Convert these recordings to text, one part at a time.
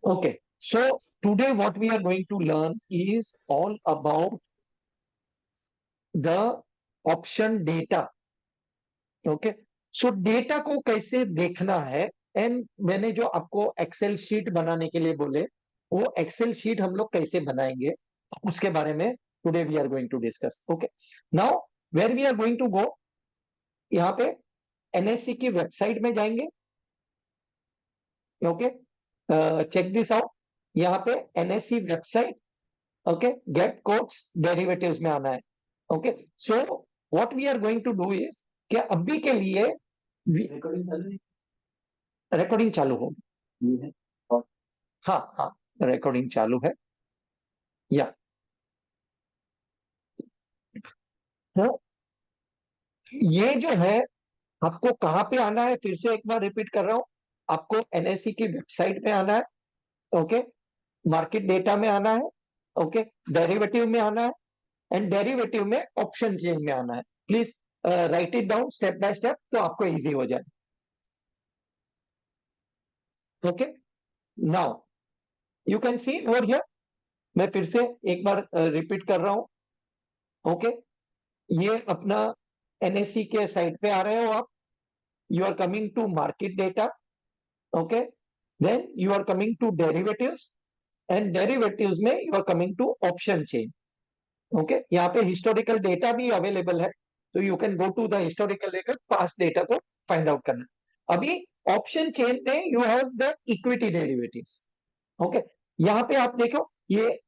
Okay, so today what we are going to learn is all about the option data. Okay, so data को कैसे देखना है, and मैंने जो आपको एक्सेल शीट बनाने के लिए बोले, वो एक्सेल शीट हम लोग कैसे बनाएंगे उसके बारे में today we are going to discuss. Okay, now where we are going to go, यहाँ पे एनएससी की वेबसाइट में जाएंगे. Okay, check this out. यहाँ पे NSC website, okay, get quotes derivatives में आना है. Okay, so what we are going to do is कि अभी के लिए रिकॉर्डिंग चालू होगी. हाँ हाँ, रिकॉर्डिंग चालू है. या हाँ, ये जो है आपको कहाँ पे आना है, फिर से एक बार रिपीट कर रहा हूँ. आपको एनएससी की वेबसाइट में आना है. ओके, मार्केट डेटा में आना है. ओके, डेरिवेटिव में आना है, एंड डेरिवेटिव में ऑप्शन चेन में आना है. Please right it down step by step, तो आपको इजी हो जाए. Okay, now you can C over here. मैं फिर से एक बार रिपीट कर रहा हूं. ओके, ये अपना एनएससी के साइट पे आ रहे हो आप. You are coming to market data. Okay, then you are coming to derivatives, and derivatives में you are coming to option chain. Okay, यहाँ पे हिस्टोरिकल डेटा भी अवेलेबल है, तो you can go to the historical data, past data को find out करना. अभी option chain में you have the equity derivatives. Okay, यहाँ पे आप देखो, ये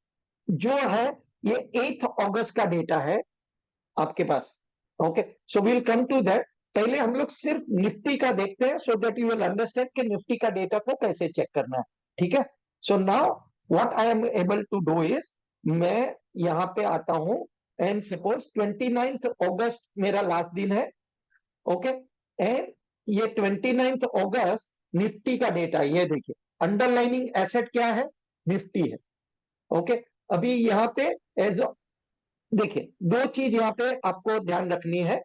जो है ये 8 अगस्त का डेटा है आपके पास. Okay, so we'll come to that. पहले हम लोग सिर्फ निफ्टी का देखते हैं, so that you will understand कि निफ्टी का डेटा को कैसे चेक करना है. ठीक है, so now what I am able to do is, मैं यहाँ पे आता हूं, एंड सपोज 29 अगस्त मेरा लास्ट दिन है. ओके, एंड ये 29 अगस्त निफ्टी का डेटा, ये देखिए अंडरलाइनिंग एसेट क्या है, निफ्टी है. ओके, अभी यहाँ पे एज, देखिए दो चीज यहाँ पे आपको ध्यान रखनी है.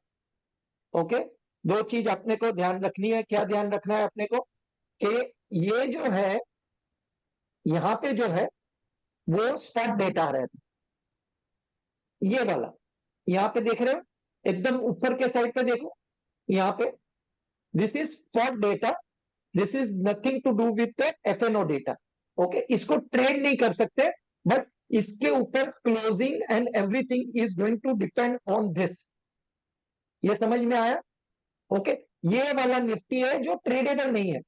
ओके, दो चीज अपने को ध्यान रखनी है. क्या ध्यान रखना है अपने को, कि ये जो है यहाँ पे जो है वो स्पॉट डेटा आ रहा है. ये वाला यहाँ पे देख रहे हो, एकदम ऊपर के साइड पे देखो, यहाँ पे this is spot data. This is nothing to do with FNO data. Okay, इसको ट्रेड नहीं कर सकते, बट इसके ऊपर closing and everything is going to depend on this. ये समझ में आया. ओके, ये वाला निफ्टी है जो ट्रेडेबल नहीं है,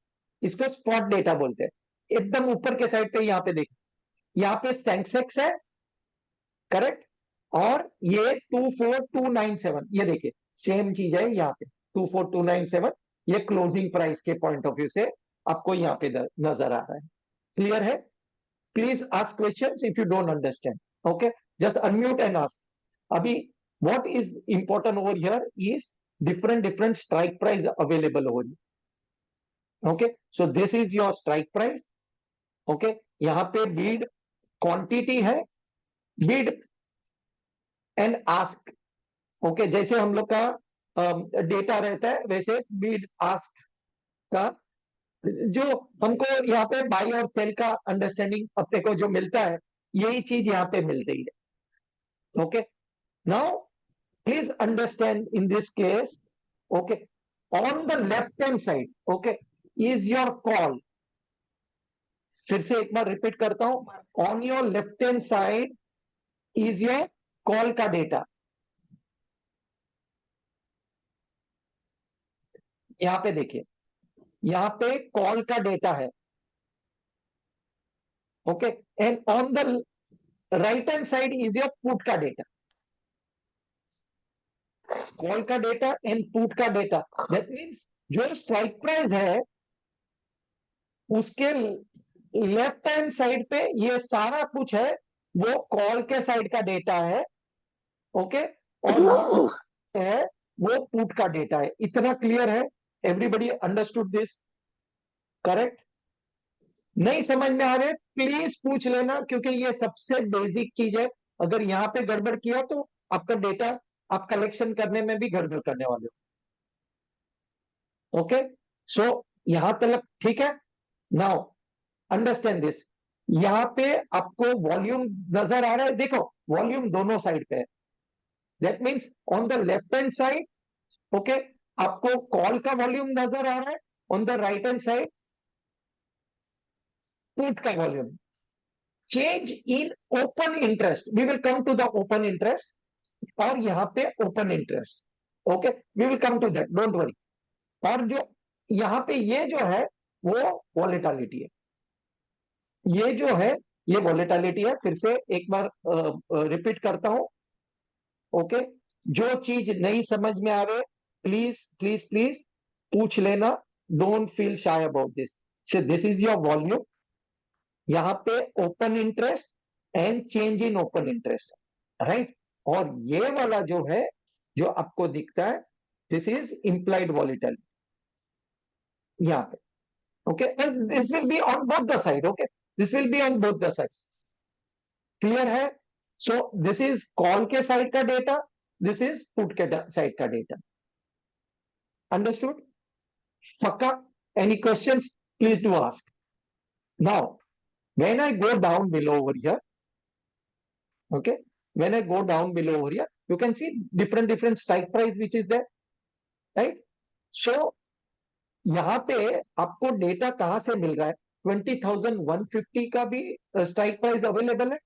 इसको स्पॉट डेटा बोलते हैं. एकदम ऊपर के साइड पे यहाँ पे देखिए, यहाँ पे सेंसेक्स है, करेक्ट, और ये 24297, ये देखिए सेम चीज है यहाँ पे 24297. ये क्लोजिंग प्राइस के पॉइंट ऑफ व्यू से आपको यहाँ पे नजर आ रहा है. क्लियर है. Please ask questions if you don't understand. Okay, just unmute and ask. अभी what is important over here is different different strike price available over here. Okay, so this is your strike price. Okay, यहाँ पे bid quantity है, bid and ask. Okay, जैसे हम लोग का data रहता है, वैसे bid ask का जो हमको यहाँ पे बाई और सेल का अंडरस्टैंडिंग अपने को जो मिलता है, यही चीज यहाँ पे मिल रही है. Okay, now please understand in this case. Okay, on the left hand side, okay, is your call. फिर से एक बार रिपीट करता हूं, on your left hand side is your call का डेटा. यहां पे देखिए, यहां पे कॉल का डेटा है. Okay, and on the right hand side is your put का डेटा. कॉल का डेटा एंड पुट का डेटा, दैट मीन्स जो स्ट्राइक प्राइस है उसके लेफ्ट हैंड साइड पे ये सारा कुछ है, वो कॉल के साइड का डेटा है. ओके, और है वो पुट का डेटा है. इतना क्लियर है. Everybody understood this, correct. नहीं समझ में आ रहे प्लीज पूछ लेना, क्योंकि ये सबसे बेसिक चीज है. अगर यहाँ पे गड़बड़ किया तो आपका डेटा आप कलेक्शन करने में भी गड़बड़ करने वाले हो. ओके, सो यहां तक ठीक है? नाउ अंडरस्टैंड दिस, यहां पे आपको वॉल्यूम नजर आ रहा है, देखो वॉल्यूम दोनों साइड पे है, that means on the left hand side, okay, आपको कॉल का वॉल्यूम नजर आ रहा है, on the right hand side put का volume. Change in open interest, we will come to the open interest, और यहां पे open interest, okay, we will come to that, don't worry. और जो यहां पे ये जो है वो वॉलेटिलिटी है, ये जो है ये वॉलेटिलिटी है। फिर से एक बार रिपीट करता हूं, ओके, जो चीज नहीं समझ में आ रहे प्लीज प्लीज प्लीज पूछ लेना, don't feel shy about this. So this is your volume, यहां पे open interest and change in open interest, right. और ये वाला जो है जो आपको दिखता है, दिस इज इंप्लाइड वॉलेटिलिटी यहां पे, okay, and this will be on both the side, okay, this will be on both the side, clear है? सो दिस इज कॉल के साइड का डेटा, दिस इज पुट के side का data, understood? पक्का? Any questions please do ask. Now when I go down below over here, okay, when I go down below over here, you can see different strike price which is there, right? So यहां पे आपको data कहां से मिल रहा है? 20,150 का भी strike price available है,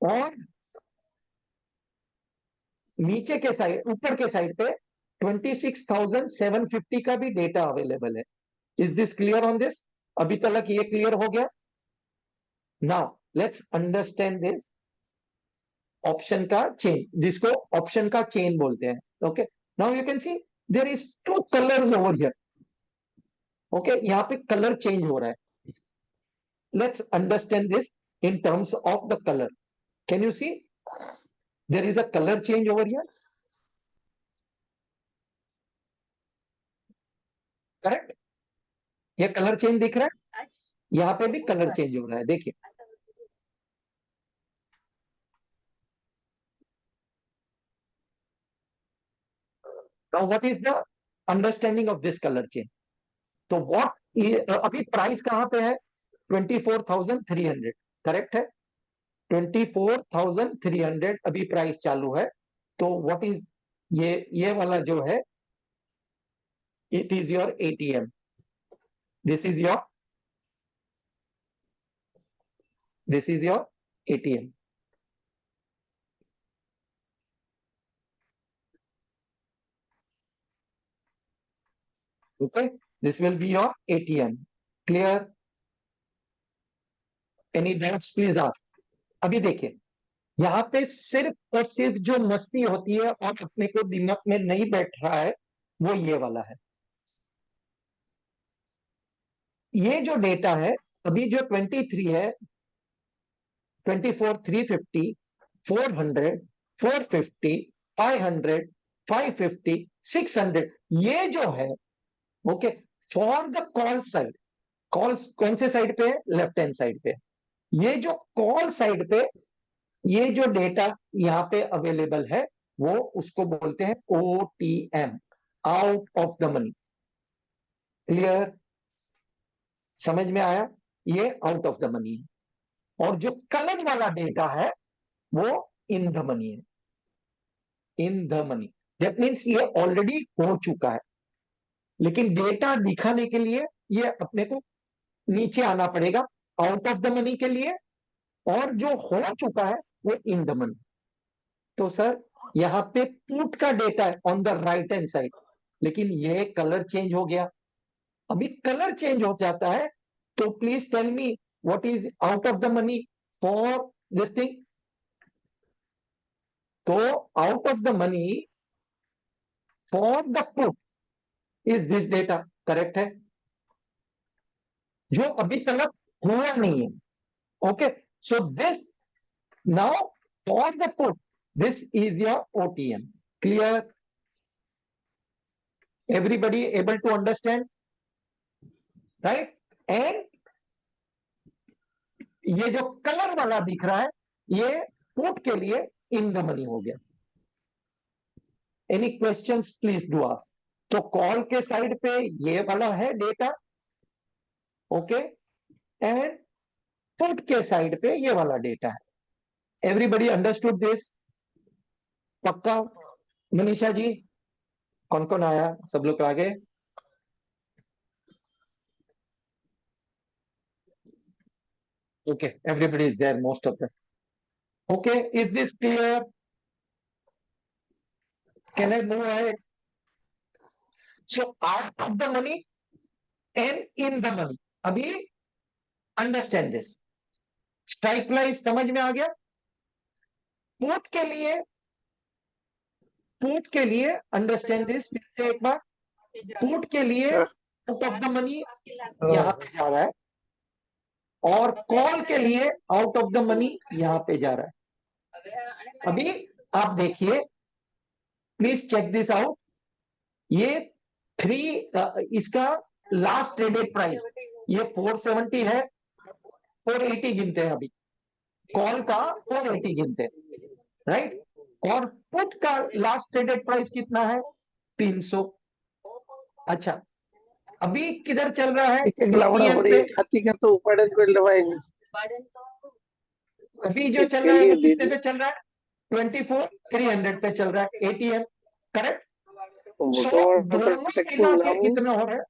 और नीचे के साइड, ऊपर के साइड पे 26,750 का भी डेटा अवेलेबल है। Is this clear on this? अभी तक ये क्लियर हो गया? Now let's understand this option का चेन, जिसको ऑप्शन का चेन बोलते हैं, okay. Now you can see there is two colours over here, okay, यहां पे कलर चेंज हो रहा है। Let's understand this in terms of the colour. Can you see there is a colour change over here, correct? ये colour change दिख रहा है, यहां पे भी कलर चेंज हो रहा है, देखिए। Now what is the understanding of this colour change? तो व्हाट, अभी प्राइस कहां पे है? 24,300, करेक्ट है? 24,300 अभी प्राइस चालू है। तो व्हाट इज ये वाला जो है, it is your ATM, this is your, this is your ATM, okay, this will be your ATM, clear? any doubts please ask। अभी देखिए, यहां पे सिर्फ और सिर्फ जो मस्ती होती है और अपने को दिमाग में नहीं बैठ रहा है, वो ये वाला है। ये जो डेटा है अभी जो 23 है, 24, 350, 400, 450, 500, 550, 600, ये जो है, okay, for the call side, call कौन से साइड पे है? लेफ्ट हैंड साइड पे। ये जो कॉल साइड पे ये जो डेटा यहां पे अवेलेबल है, वो उसको बोलते हैं OTM, out of the money, clear? समझ में आया? ये आउट ऑफ द मनी है। और जो कलर वाला डेटा है वो इन द मनी है, इन द मनी, दैट मीन्स ये ऑलरेडी हो चुका है, लेकिन डेटा दिखाने के लिए ये अपने को नीचे आना पड़ेगा आउट ऑफ द मनी के लिए, और जो हो चुका है वो इन द मनी। तो सर यहां पे पुट का डेटा है on the right hand side, लेकिन ये कलर चेंज हो गया। अभी कलर चेंज हो जाता है, तो please tell me what is out of the money for this thing. तो out of the money for the put is this data, correct है? जो अभी तक हुआ नहीं है, okay. So this now for the put, this is your OTM, clear? Everybody able to understand, right? And ये जो कलर वाला दिख रहा है, ये पुट के लिए इन द मनी हो गया। Any questions please do ask. तो कॉल के साइड पे ये वाला है डेटा, ओके, एंड पुट के साइड पे ये वाला डेटा है। Everybody understood this? पक्का? मनीषा जी, कौन कौन आया? सब लोग आ गए? Okay, everybody is there, most of them. Okay, is this clear? Can I move ahead? So out of the money and in the money. अभी अंडरस्टैंड दिस। स्ट्राइक प्राइस समझ में आ गया? पुट के लिए, पुट के लिए अंडरस्टैंड दिस फिर से एक बार। पुट के लिए आउट ऑफ द मनी यहां पे जा रहा है, और कॉल के लिए आउट ऑफ द मनी यहां पे जा रहा है। अभी आप देखिए, प्लीज चेक दिस आउट। ये थ्री, इसका लास्ट ट्रेडेड प्राइस ये 470 है, 480 गिनते हैं अभी। कॉल का 480 गिनते हैं, राइट? और पुट का लास्ट ट्रेडेड प्राइस कितना है? 300। अच्छा, अभी किधर चल रहा है? ATM पे हाथी का तो उपाड़न कर लवाएंगे। अभी जो चल रहा है वो कितने पे चल रहा है? 24,300 पे चल रहा है ATM, करेक्ट? दोनों मिला के कितना हो रहा है?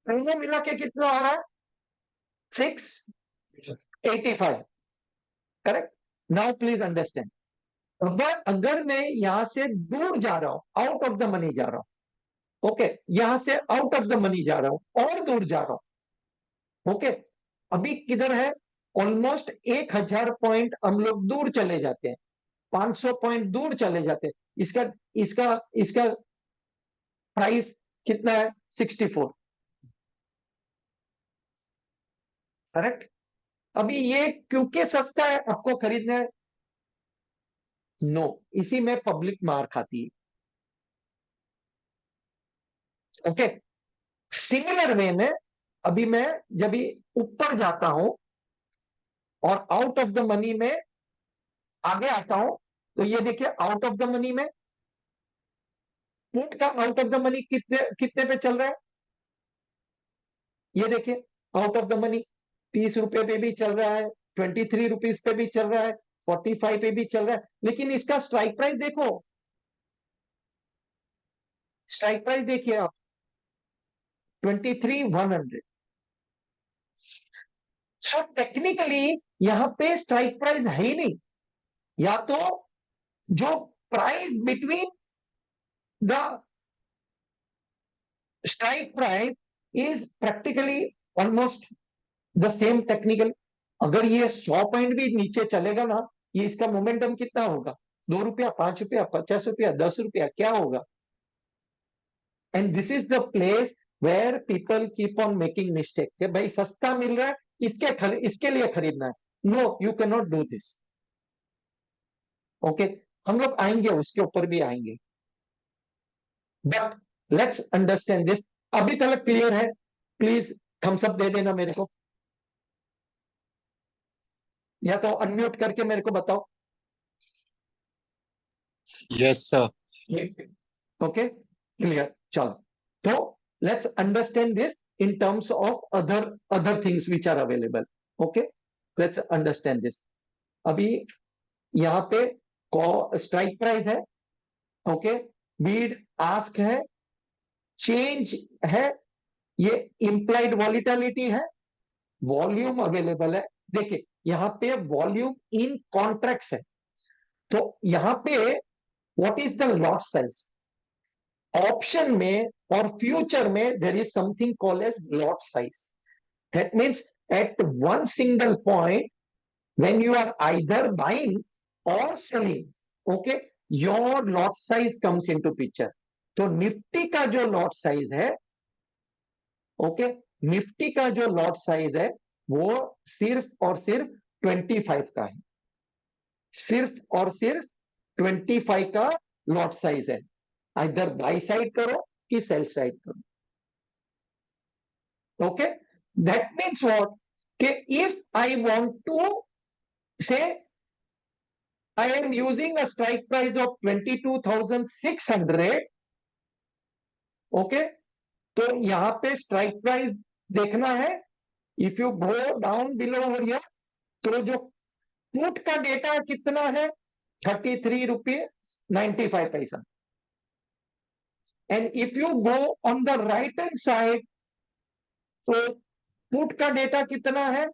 दोनों मिला के कितना हो रहा है? 685, करेक्ट? नाउ प्लीज अंडरस्टैंड, अगर मैं यहां से दूर जा रहा हूं, आउट ऑफ द मनी जा रहा हूं, ओके, यहां से आउट ऑफ द मनी जा रहा हूं और दूर जा रहा हूं, ओके, अभी किधर है? ऑलमोस्ट 1000 पॉइंट हम लोग दूर चले जाते हैं, 500 पॉइंट दूर चले जाते हैं। इसका इसका इसका प्राइस कितना है? 64, करेक्ट? अभी ये क्योंकि सस्ता है आपको खरीदना है? नो, इसी में पब्लिक मार खाती है। ओके, सिमिलर वे में अभी मैं जब ऊपर जाता हूं और आउट ऑफ द मनी में आगे आता हूं, तो ये देखिए आउट ऑफ द मनी में पुट का आउट ऑफ द मनी कितने कितने पे चल रहा है? ये देखिए आउट ऑफ द मनी 30 रुपए पे भी चल रहा है, 23 रुपीज पे भी चल रहा है, 45 पे भी चल रहा है, लेकिन इसका स्ट्राइक प्राइस देखो, स्ट्राइक प्राइस देखिए आप, 23,100। सो टेक्निकली यहां पे स्ट्राइक प्राइस है ही नहीं, या तो जो price between the strike price is practically almost the same technical. अगर ये 100 पॉइंट भी नीचे चलेगा ना, ये इसका मोमेंटम कितना होगा? 2 रुपया, 5 रुपया, 50 रुपया, 10 रुपया, क्या होगा? And this is the place where people keep on making mistake कि भाई सस्ता मिल रहा है, इसके लिए खरीदना है। No, you can not do this. Okay, हम लोग आएंगे, उसके ऊपर भी आएंगे, बट लेट्स अंडरस्टैंड दिस। अभी तक क्लियर है? प्लीज थम्स अप दे देना मेरे को, या तो अनम्यूट करके मेरे को बताओ। Yes sir. ओके, क्लियर, चलो। तो let's understand this in terms of other things which are available. Okay, let's understand this. अभी यहां पे स्ट्राइक प्राइस है, ओके, बीड आस्क है, चेंज है, ये इंप्लाइड वॉलिटिलिटी है, वॉल्यूम अवेलेबल है। देखिए यहां पे वॉल्यूम इन कॉन्ट्रैक्ट्स है, तो यहां पे what is the lot size? Option में और फ्यूचर में there is something called as lot size. That means at one single point when you are either buying or selling, okay, your lot size comes into picture. तो Nifty का जो lot size है, okay, Nifty का जो lot size है वो सिर्फ और सिर्फ 25 का है, सिर्फ और सिर्फ 25 का लॉट साइज है। इधर बाई साइड करो कि सेल साइड करो, ओके। दैट मीन्स व्हाट, कि इफ आई वांट टू से I am using a strike price of 22,600. Okay, तो यहां पे स्ट्राइक प्राइस देखना है. If you go down below over here, तो जो पुट का डेटा कितना है, 33 रुपये 95 पैसा. And if you go on the right hand side, तो पुट का डेटा कितना है,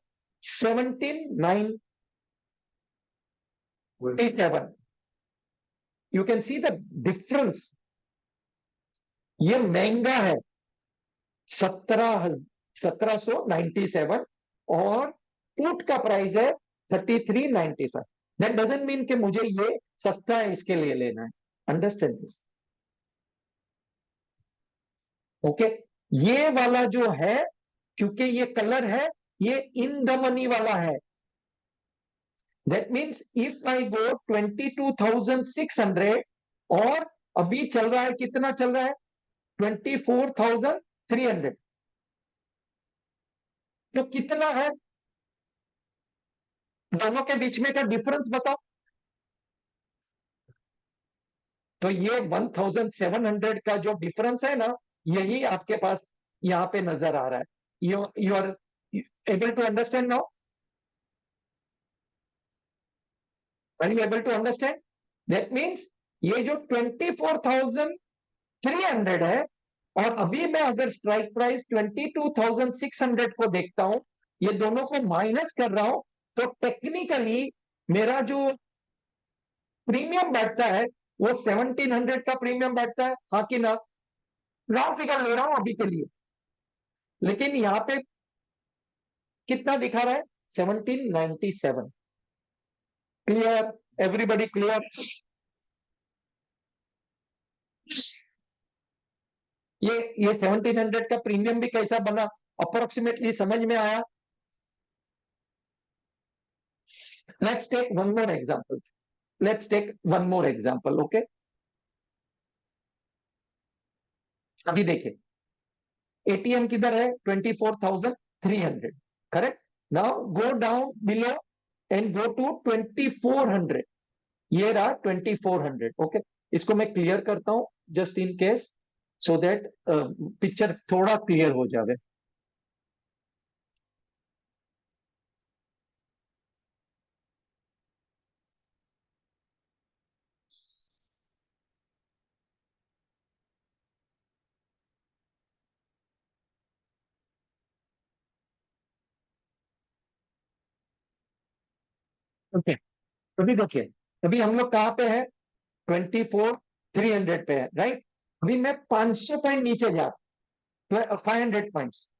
17,927. You can see the difference. ये महंगा है, 1797, और पुट का प्राइस है 3395. दैट डजंट मीन कि मुझे ये सस्ता है इसके लिए लेना है. Understand this. ओके, ये वाला जो है, क्योंकि ये कलर है, ये इन द मनी वाला है. दैट मीन्स इफ आई गो 22,600, और अभी चल रहा है, कितना चल रहा है, 24,300. तो कितना है दोनों के बीच में का डिफरेंस बताओ. तो ये 1,700 का जो डिफरेंस है ना, यही आपके पास यहां पे नजर आ रहा है. You are able to understand now? Are you able to understand? That means ये जो 24,300 है, और अभी मैं अगर स्ट्राइक प्राइस 22,600 को देखता हूं, ये दोनों को माइनस कर रहा हूं, तो टेक्निकली मेरा जो प्रीमियम बैठता है वो 1,700 का प्रीमियम बैठता है, हाँ कि ना? राउंड फिगर ले रहा हूं अभी के लिए, लेकिन यहां पे कितना दिखा रहा है, 1797. क्लियर? Everybody clear? ये 1700 का प्रीमियम भी कैसा बना, अप्रोक्सीमेटली समझ में आया? Let's take one more example. Let's take one more example. Okay, अभी देखिए, एटीएम किधर है, 24,300. Correct. Now go down below and go to 2,400. ये रहा 2,400. ओके, इसको मैं क्लियर करता हूं just in case, so that picture थोड़ा क्लियर हो जाए. ओके, अभी देखिए, अभी हम लोग कहां पे है, 24,300 पे है, राइट. अभी मैं 500 पॉइंट नीचे जा, 500 पॉइंट्स.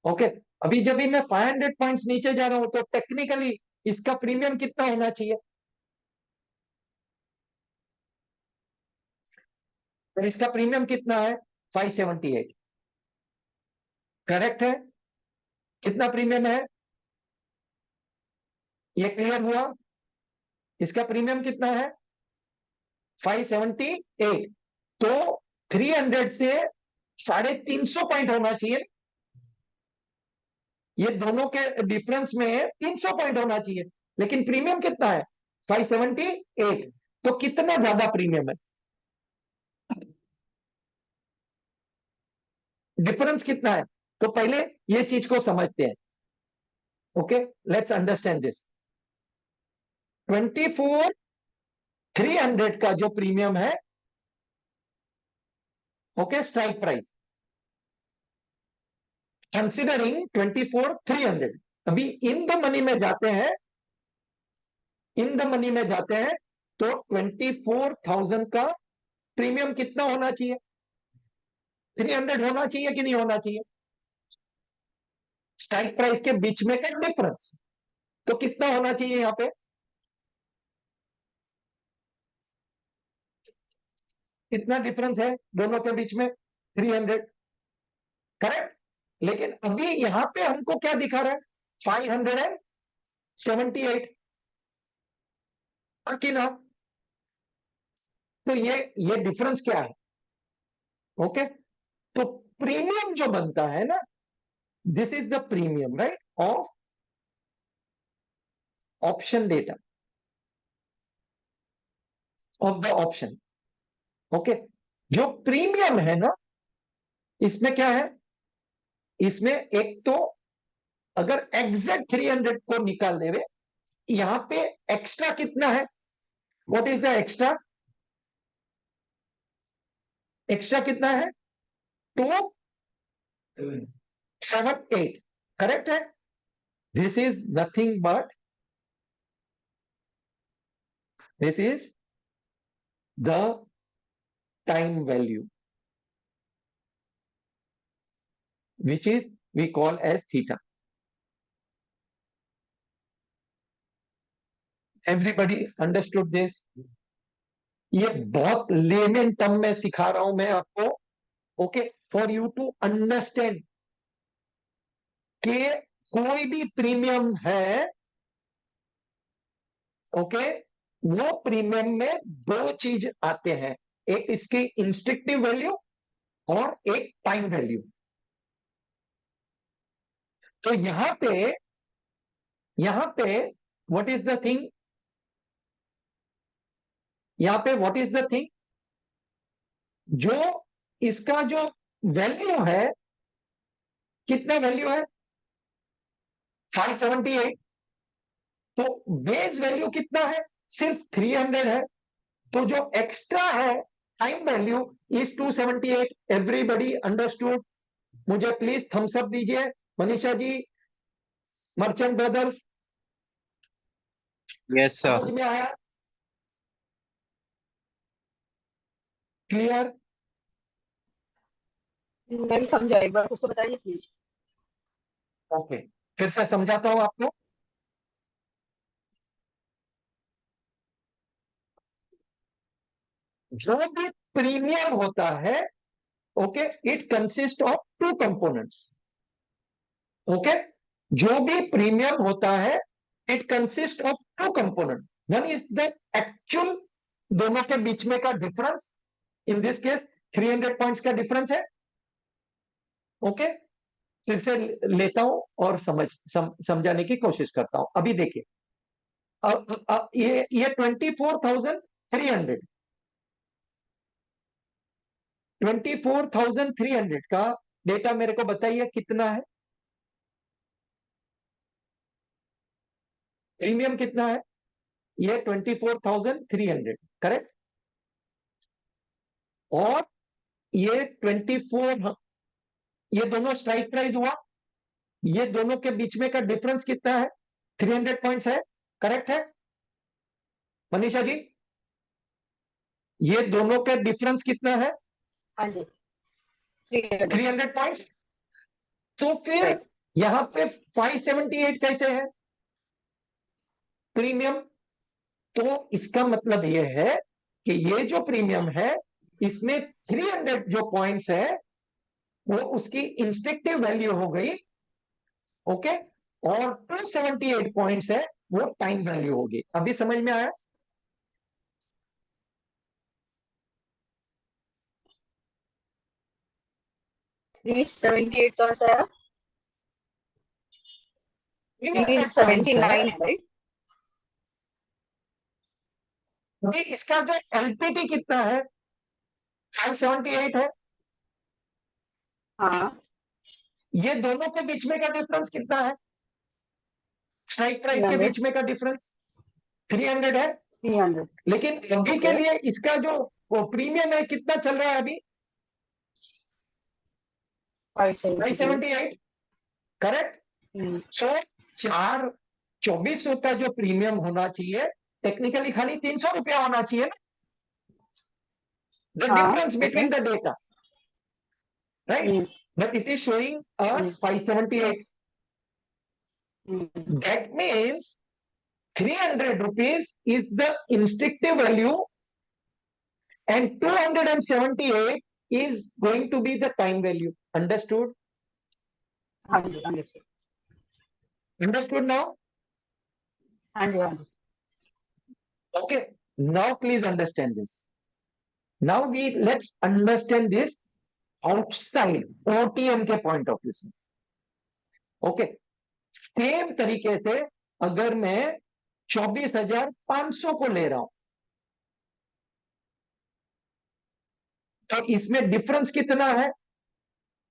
ओके, अभी जब भी मैं 500 पॉइंट्स नीचे जा रहा हूं, तो टेक्निकली इसका प्रीमियम कितना होना चाहिए, तो इसका प्रीमियम कितना है, 578. करेक्ट है? कितना प्रीमियम है, ये क्लियर हुआ? इसका प्रीमियम कितना है, 578. तो 300 से 350 पॉइंट होना चाहिए. ये दोनों के डिफरेंस में 300 पॉइंट होना चाहिए, लेकिन प्रीमियम कितना है, 578. तो कितना ज्यादा प्रीमियम है, डिफरेंस कितना है? तो पहले ये चीज को समझते हैं. Okay, let's understand this. 24,300 का जो प्रीमियम है, ओके, स्ट्राइक प्राइस कंसिडरिंग 24,300. अभी इन द मनी में जाते हैं, इन द मनी में जाते हैं, तो 24,000 का प्रीमियम कितना होना चाहिए, 300 होना चाहिए कि नहीं होना चाहिए? स्ट्राइक प्राइस के बीच में का डिफरेंस, तो कितना होना चाहिए यहां पे, कितना डिफरेंस है दोनों के बीच में, 300. करेक्ट. लेकिन अभी यहां पे हमको क्या दिखा रहा है, 578. कि ना? तो ये डिफरेंस क्या है? ओके, तो प्रीमियम जो बनता है ना, this is the premium, right, of option data. Of the option. Okay, जो प्रीमियम है ना, इसमें क्या है, इसमें एक तो अगर एग्जैक्ट 300 को निकाल देवे, यहां पे एक्स्ट्रा कितना है, what is the extra, extra कितना है, 278, करेक्ट है। This is nothing but this is the time value which is we call as theta. Everybody understood this? ये बहुत लेमन टर्म में सिखा रहा हूं मैं आपको, okay, for you to understand कि कोई भी प्रीमियम है, ओके, वो प्रीमियम में दो चीज आते हैं, एक इसकी इंस्ट्रक्टिव वैल्यू और एक टाइम वैल्यू। तो यहां पे व्हाट इज द थिंग, यहां पे व्हाट इज द थिंग, जो इसका जो वैल्यू है, कितना वैल्यू है, 578, तो बेस वैल्यू कितना है, सिर्फ 300 है, तो जो एक्स्ट्रा है time value is 278। Everybody understood? मुझे प्लीज थम्स अप दीजिए, Manisha ji, merchant brothers, yes sir. समझ में आया, क्लियर? नहीं समझा, एक बार फिर से बताइए प्लीज। ओके, फिर से समझाता हूं आपको। जो भी प्रीमियम होता है, okay, it consist of two components. Okay, जो भी प्रीमियम होता है it consist of two component, one is the actual, दोनों के बीच में का difference, in this case 300 points का डिफरेंस है। ओके, फिर से लेता हूं और समझाने की कोशिश करता हूं। अभी देखिए, अब ये 24,300, 24,300 का डेटा मेरे को बताइए कितना है, प्रीमियम कितना है, ये 24,300, करेक्ट, और ये 24, ये दोनों स्ट्राइक प्राइस हुआ, ये दोनों के बीच में का डिफरेंस कितना है, 300 पॉइंट्स है, करेक्ट है मनीषा जी, ये दोनों का डिफरेंस कितना है, हाँ जी, 300। 300 पॉइंट्स। तो फिर Right. यहां पे 578 कैसे है प्रीमियम, तो इसका मतलब यह है कि ये जो प्रीमियम है इसमें 300 जो पॉइंट्स है वो उसकी इंस्ट्रक्टिव वैल्यू हो गई, ओके, और 278 पॉइंट्स है वो टाइम वैल्यू होगी। अभी समझ में आया? 378 कहाँ से आया? 379 है राइट? अभी इसका जो एलपीटी कितना है, 578 है, हाँ, ये दोनों के बीच में का डिफरेंस कितना है, स्ट्राइक प्राइस के 300। बीच में का डिफरेंस 300 है, 300। लेकिन अभी के Okay. लिए इसका जो प्रीमियम है कितना चल रहा है अभी, 578, करेक्ट। सो 4,2400 का जो प्रीमियम होना चाहिए, टेक्निकली खाली 300 रुपया होना चाहिए ना, द हाँ, difference between the data, right, but it is showing us 578. That means 300 rupees is the instructive value and 278 is going to be the time value. Understood? हाँ जी, understood. Understood now? हाँ जी, हाँ जी। Okay. Now please understand this. Now let's understand this outside OTM के point of view से. Okay. Same तरीके से अगर मैं 24,500 को ले रहा हूं, तो इसमें डिफरेंस कितना है?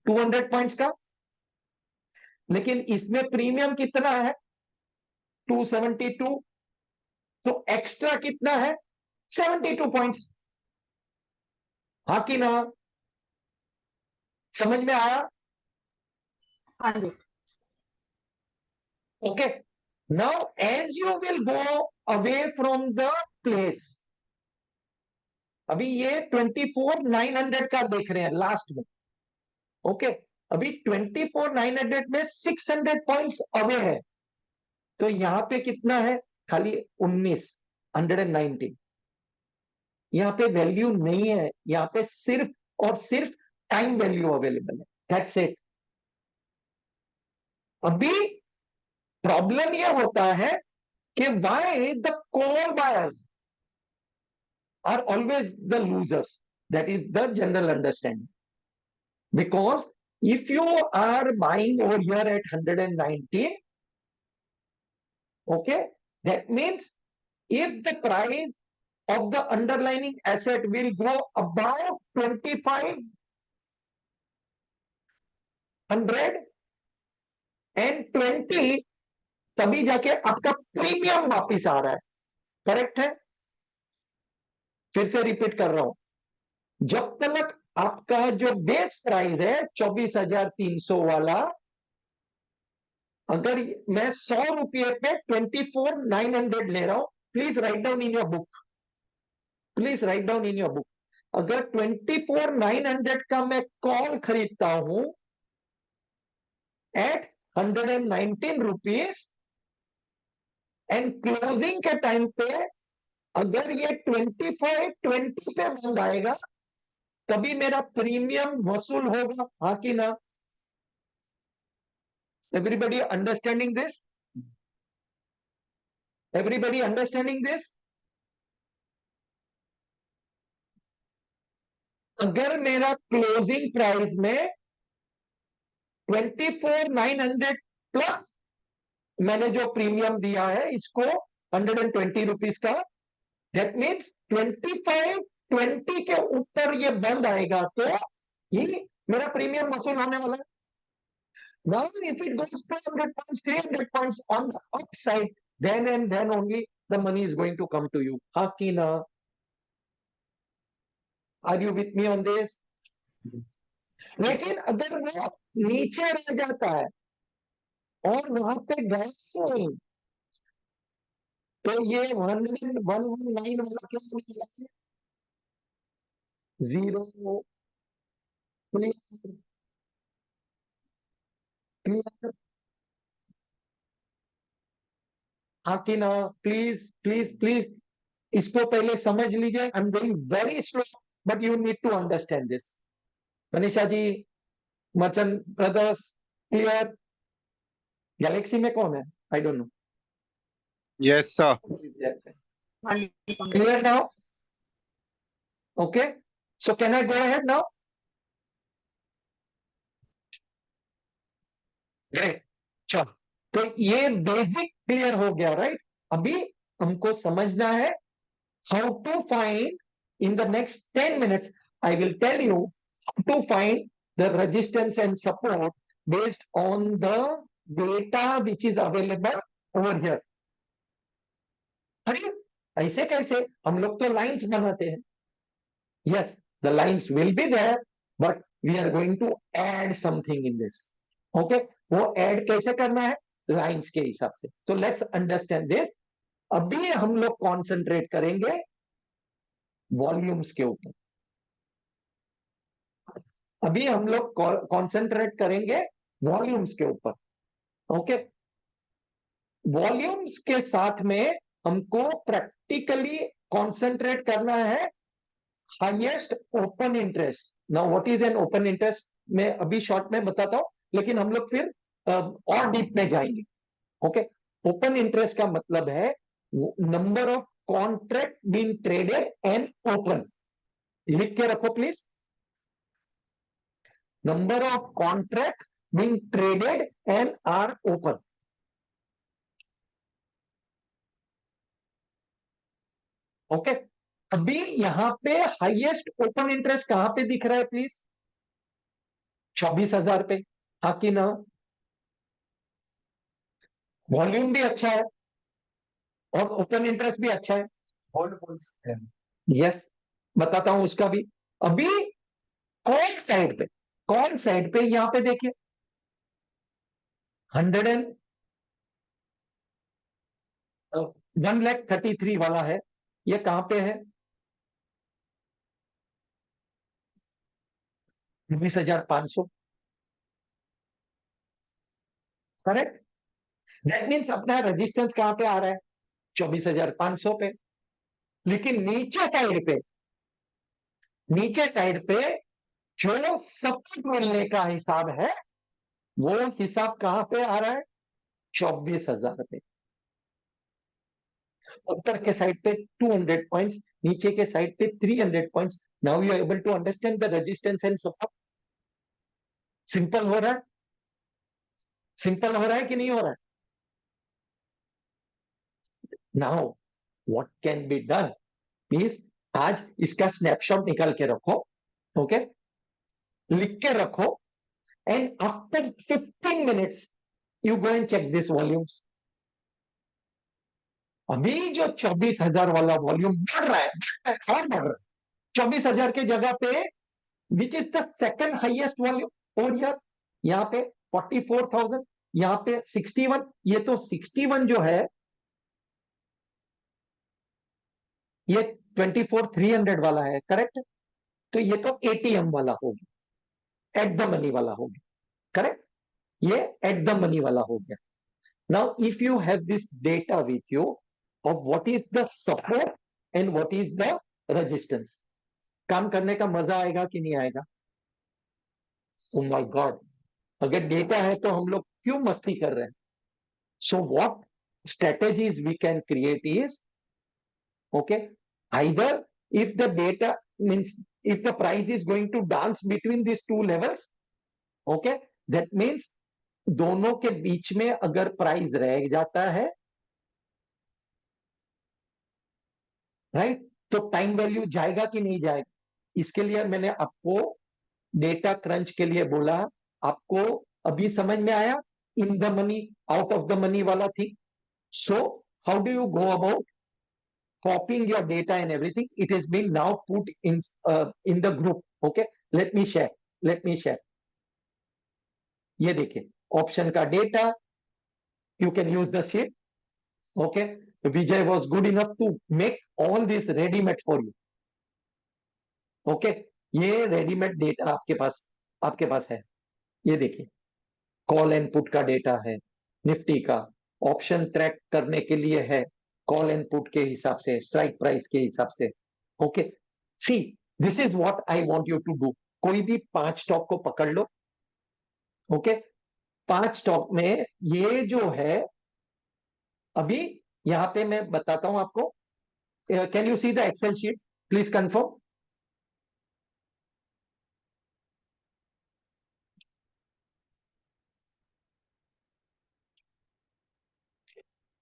200 पॉइंट्स का। लेकिन इसमें प्रीमियम कितना है? 272। तो एक्स्ट्रा कितना है? 72 पॉइंट्स। हाँ कि ना? समझ में आया? हाँ जी। Okay. Now, as you will go away from the place, अभी ये 24,900 का देख रहे हैं लास्ट में। ओके, अभी 24,900 में 600 पॉइंट्स अवे है। तो यहां पे कितना है? खाली 119। यहां पे वैल्यू नहीं है, यहां पे सिर्फ और सिर्फ टाइम वैल्यू अवेलेबल है। That's it. अभी प्रॉब्लम यह होता है कि why the call buyers are always the losers. That is the general understanding. Because if you are buying over here at 119, okay, that means if the price of the underlying asset will go above 2,500 and 20, तभी जाके आपका premium वापिस आ रहा है। Correct है? फिर से repeat कर रहा हूं, जब तक आपका जो बेस प्राइस है 24,300 वाला, अगर मैं 100 रुपये पे 24,900 ले रहा हूं, please write down in your book, please write down in your book. अगर 24,900 का मैं कॉल खरीदता हूं एट 119 रुपीज एंड क्लोजिंग के टाइम पे अगर ये 2520 पे बंद आएगा, तभी मेरा प्रीमियम वसूल होगा। हाँ कि ना? Everybody understanding this? Everybody understanding this? अगर मेरा क्लोजिंग प्राइस में 24,900 प्लस मैंने जो प्रीमियम दिया है इसको 120 रुपीज का, दैट मीन्स 2520 के ऊपर ये बंद आएगा तो ये मेरा प्रीमियम वसूल होने वाला है। Now, if it goes 200 points, 300 points on the upside, then and then only the money is going to come to you. हाँ कि ना? Are you with me on this? लेकिन अगर वो नीचे रह जाता है और वहां पे गैस नहीं, तो ये 119 वाला क्या होने है? जीरो। क्लियर? क्लियर? हाँ कि ना? प्लीज प्लीज प्लीज इसको पहले समझ लीजिए। I am going very slow, but you need to understand this. Manisha ji, merchant brothers, clear? Galaxy में कौन है? I don't know. Yes, sir. हाँ जी, समझ गए। Clear now? Okay. So can I go ahead now? Great. चलो, तो ये बेसिक क्लियर हो गया, राइट? अभी हमको समझना है how to find in the next 10 minutes. I will tell you how to find the resistance and support based on the data which is available over here. अरे ऐसे कैसे? हम लोग तो लाइंस बनाते हैं। Yes, the lines will be there, but we are going to add something in this. Okay, वो add कैसे करना है? लाइंस के हिसाब से। तो लेट्स अंडरस्टैंड दिस। अभी हम लोग कॉन्सेंट्रेट करेंगे वॉल्यूम्स के ऊपर। अभी हम लोग कॉन्सेंट्रेट करेंगे वॉल्यूम्स के ऊपर। ओके, वॉल्यूम्स के साथ में हमको प्रैक्टिकली कॉन्सेंट्रेट करना है highest open interest. Now what is an open interest मैं अभी शॉर्ट में बताता हूं, लेकिन हम लोग फिर और डीप में जाएंगे। ओके, ओपन इंटरेस्ट का मतलब है number of contract being traded and open. लिख के रखो please, number of contract being traded and are open. Okay, अभी यहां पे हाईएस्ट ओपन इंटरेस्ट कहां पे दिख रहा है प्लीज? 24,000 पे। हाँ कि ना? वॉल्यूम भी अच्छा है और ओपन इंटरेस्ट भी अच्छा है। होल्ड बोल सकते हैं। यस, बताता हूं उसका भी। अभी कौन साइड पे, कौन साइड पे, यहां पे देखिए 1,33 वाला है। ये कहां पे है? 19,500। करेक्ट। दैट मीन्स अपना रेजिस्टेंस कहां पे आ रहा है? 24,500 पे। लेकिन नीचे साइड पे जो सपोर्ट मिलने का हिसाब है, वो हिसाब कहां पे आ रहा है? 24,000 पे। ऊपर के साइड पे 200 पॉइंट्स, नीचे के साइड पे 300 points. Now you are able to understand the resistance and support. Simple हो रहा है? सिंपल हो रहा है कि नहीं हो रहा है? Now what can be done is, आज इसका स्नैपशॉट निकाल के रखो। ओके, लिख के रखो, and after 15 minutes you go and check this volumes. अभी जो 24,000 वाला वॉल्यूम बढ़ रहा है और बढ़ रहा है, 24,000 के जगह पे which is the second highest volume, और यार यहाँ पे 44,000, यहाँ पे 61। ये तो 61 जो है, ये 24,300 वाला है। करेक्ट। तो ये तो एटीएम वाला हो गया, एट द मनी वाला हो गया। करेक्ट, ये एट द मनी वाला हो गया। Now if you have this data with you of what is the support and what is the resistance, काम करने का मजा आएगा कि नहीं आएगा? ओ माय गॉड, अगर डेटा है तो हम लोग क्यों मस्ती कर रहे हैं? So what strategies we can create is, okay, either if the data means, if the price is going to dance between these two levels, okay, that means दोनों के बीच में अगर प्राइस रह जाता है, राइट, तो टाइम वैल्यू जाएगा कि नहीं जाएगा? इसके लिए मैंने आपको डेटा क्रंच के लिए बोला। आपको अभी समझ में आया इन the money out of the money वाला थी? So how do you go about copying your data and everything? It has been now put in the group. Okay, let me share. ये देखिए ऑप्शन का data, you can use the sheet. Okay, Vijay was good enough to make all this ready made for you. Okay, ये readymade data आपके पास है। ये देखिए call and put का data है, निफ्टी का ऑप्शन ट्रैक करने के लिए है, कॉल एंड पुट के हिसाब से, स्ट्राइक प्राइस के हिसाब से। Okay, see this is what I want you to do. कोई भी 5 स्टॉक को पकड़ लो। ओके, 5 स्टॉक में ये जो है, अभी यहां पे मैं बताता हूं आपको। Can you see the Excel sheet please confirm?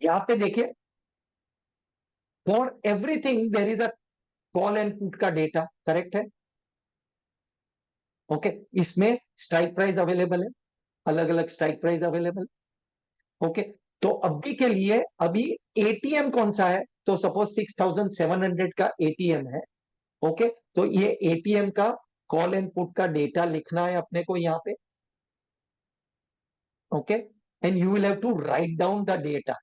यहां पे देखिए, for everything there is a call and put का डेटा। करेक्ट है? ओके, इसमें स्ट्राइक प्राइस अवेलेबल है, अलग अलग स्ट्राइक प्राइस अवेलेबल। ओके, तो अभी के लिए अभी एटीएम कौन सा है? तो सपोज 6,700 का एटीएम है। ओके, तो ये एटीएम का कॉल एंड पुट का डेटा लिखना है अपने को यहाँ पे। Okay, and you will have to write down the data.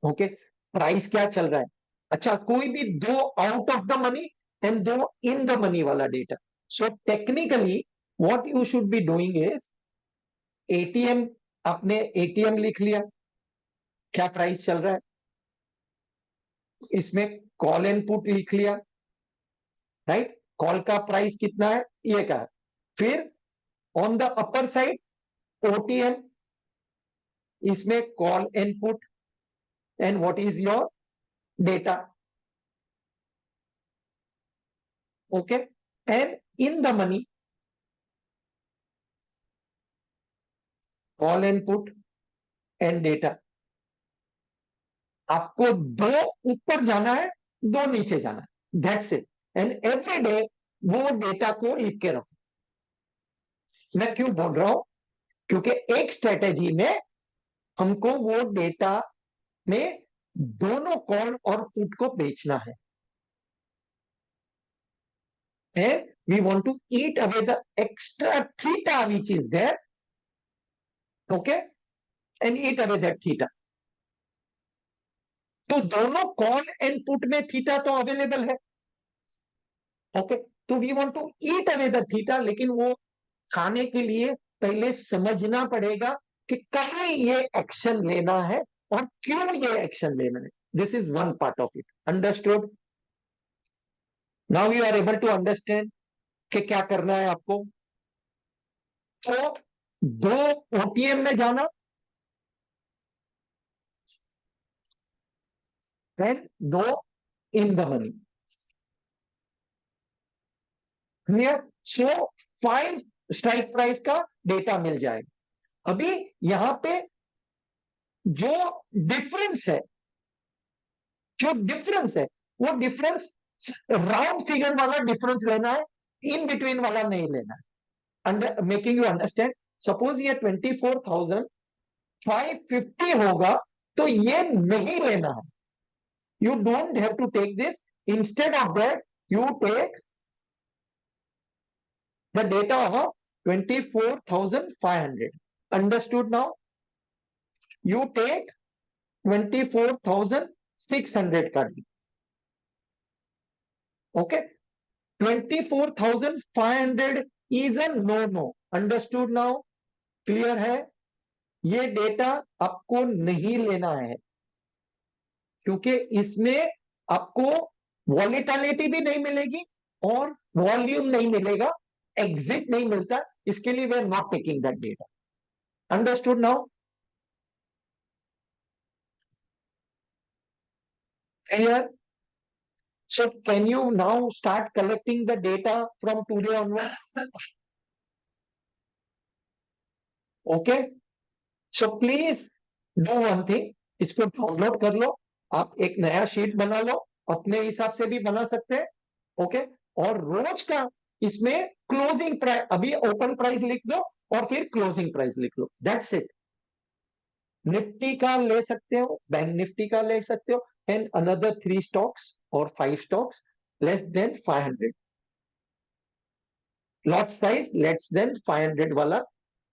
Okay, price क्या चल रहा है? अच्छा, कोई भी दो आउट ऑफ द मनी एंड दो इन द मनी वाला data. So technically what you should be doing is, ATM, आपने एटीएम लिख लिया, क्या प्राइस चल रहा है, इसमें कॉल एंड पुट लिख लिया, राइट, कॉल का प्राइस कितना है ये का। फिर on the upper side OTM, इसमें call and put and what is your data. Okay, and in the money call and put and data. आपको दो ऊपर जाना है दो नीचे जाना है, that's it. And every day वो डेटा को लिख के रखो। मैं क्यों बोल रहा हूं? क्योंकि एक स्ट्रेटेजी में हमको वो डेटा में दोनों कॉल और पुट को बेचना है, and we want to eat away the extra theta which is there, okay, and eat away that theta. तो दोनों कॉल एंड पुट में थीटा तो अवेलेबल है, ओके, तो we want to eat away the theta, लेकिन वो खाने के लिए पहले समझना पड़ेगा कि कहाँ ये एक्शन लेना है और क्यों ये एक्शन लेना है। This is one part of it, understood? Now you are able to understand कि क्या करना है आपको। तो दो ओटीएम में जाना, then no in the money. Clear? So 5 strike price का डेटा मिल जाएगा। अभी यहां पे जो डिफरेंस है, वो डिफरेंस राउंड फिगर वाला डिफरेंस लेना है, इन बिटवीन वाला नहीं लेना है। Under making you understand, suppose ये 24,550 होगा तो ये नहीं लेना है। You don't have to take this. Instead of that, you take the data of 24,500. Understood now? You take 24,600 card. Okay? 24,500 is a no-no. Understood now? Clear है? ये data आपको नहीं लेना है, क्योंकि इसमें आपको वॉलेटिलिटी भी नहीं मिलेगी और वॉल्यूम नहीं मिलेगा, एग्जिट नहीं मिलता, इसके लिए we are not taking that data. Understood now? Clear? So can you now start collecting the data from today onward? Okay, so please do one thing, इसको डाउनलोड कर लो, आप एक नया शीट बना लो, अपने हिसाब से भी बना सकते हैं, ओके, और रोज का इसमें क्लोजिंग प्राइस, अभी ओपन प्राइस लिख दो और फिर क्लोजिंग प्राइस लिख लो, दैट्स इट। निफ्टी का ले सकते हो, बैंक निफ्टी का ले सकते हो, एंड अनदर 3 स्टॉक्स और 5 stocks less than 500, lot size less than 500 वाला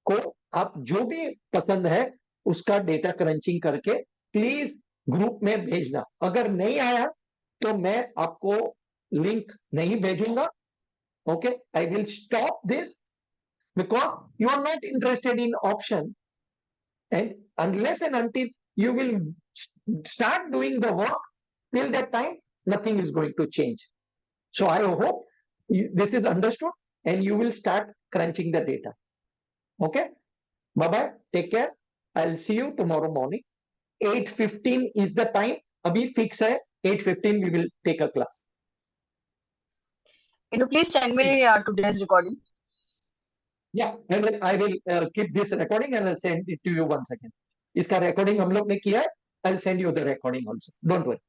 को आप जो भी पसंद है उसका डेटा क्रंचिंग करके प्लीज ग्रुप में भेजना। अगर नहीं आया तो मैं आपको लिंक नहीं भेजूंगा, okay, I will stop this because you are not interested in option, and unless and until you will start doing the work, till that time nothing is going to change. So I hope this is understood and you will start crunching the data. Okay, bye bye, take care, I'll see you tomorrow morning 8:15 is the time, abhi fix hai 8:15 we will take a class. Can you please send me today's recording? Yeah, and I will keep this recording and I'll send it to you once again. इसका recording हम लोग ने किया है, I'll send you the recording also, don't worry.